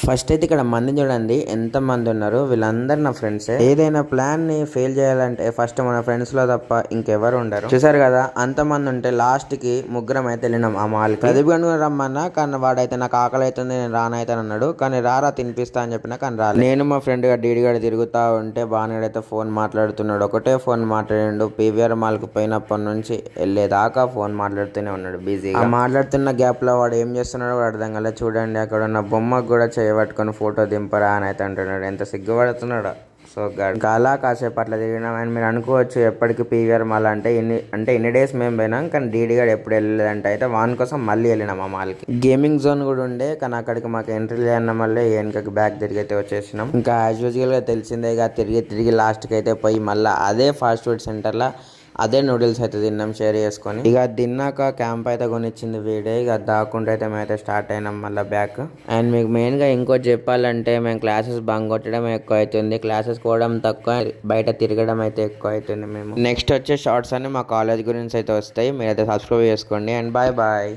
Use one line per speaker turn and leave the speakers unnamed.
First అయితే ఇక్కడ మంది చూడండి ఎంత మంది ఉన్నారు. వీళ్ళందరూ నా ఫ్రెండ్సే. ఏదైనా ప్లాన్ ని ఫెయిల్ చేయాలంటే ఫస్ట్ మన ఫ్రెండ్స్ లో తప్ప ఇంకెవరు ఉండరు. చూసారు కదా అంత మంది ఉంటే లాస్ట్ కి ముగ్గురం అయితే వెళ్ళినాం ఆ మాల్ కి. ప్రదీప్ గను రమ్మన్నా కానీ వాడైతే నాకు ఆకలి అవుతుంది నేను రానైతాను అన్నాడు. కానీ రారా తినిపిస్తా అని చెప్పినా కానీ రాలేదు. నేను మా ఫ్రెండ్ గా డీడీ గడ తిరుగుతా ఉంటే బాగానేడైతే ఫోన్ మాట్లాడుతున్నాడు. ఒకటే ఫోన్ మాట్లాడిండు. పీవీఆర్ మాల్ కు పోయినప్పటి నుంచి వెళ్ళేదాకా ఫోన్ మాట్లాడుతూనే ఉన్నాడు బిజీగా. మాట్లాడుతున్న గ్యాప్ లో వాడు ఏం చేస్తున్నాడో కూడా అర్థం కాలేదు. చూడండి అక్కడ ఉన్న బొమ్మకు కూడా పట్టుకొని ఫోటో దింపరా అని అయితే అంటున్నాడు. ఎంత సిగ్గుపడుతున్నాడు. సో ఇంకా అలా కాసేపు అట్లా తిరిగినాం. అండ్ మీరు అనుకోవచ్చు ఎప్పటికీ పీవీఆర్ మాల్ అంటే ఇన్ని డేస్ మేము పోయినాం కానీ డీడీ గారు ఎప్పుడు వెళ్ళలేదంటే అయితే వాన్ కోసం మళ్ళీ వెళ్ళినాం ఆ మాల్కి. గేమింగ్ జోన్ కూడా ఉండే కానీ అక్కడికి మాకు ఎంట్రీ లేదన్న మళ్ళీ వెనకకి బ్యాక్ తిరిగి అయితే వచ్చేసినాం. ఇంకా యాజ్ యూజువల్ గా తెలిసిందేగా తిరిగి లాస్ట్కి అయితే పోయి మళ్ళీ అదే ఫాస్ట్ ఫుడ్ సెంటర్లో అదే నూడిల్స్ అయితే తిన్నాం షేర్ చేసుకొని. ఇక తిన్నాక క్యాంప్ అయితే కొనిచ్చింది వీడే. ఇక దాక్కుంటే అయితే మేము అయితే స్టార్ట్ అయినాం మళ్ళీ బ్యాక్. అండ్ మీకు మెయిన్గా ఇంకోటి చెప్పాలంటే మేము క్లాసెస్ బంక్ కొట్టడం ఎక్కువ అవుతుంది. క్లాసెస్ పోవడం తక్కువ, బయట తిరగడం అయితే ఎక్కువ అవుతుంది. మేము నెక్స్ట్ వచ్చే షార్ట్స్ అన్ని మా కాలేజ్ గురించి అయితే వస్తాయి. మీరైతే సబ్స్క్రైబ్ చేసుకోండి. And bye bye.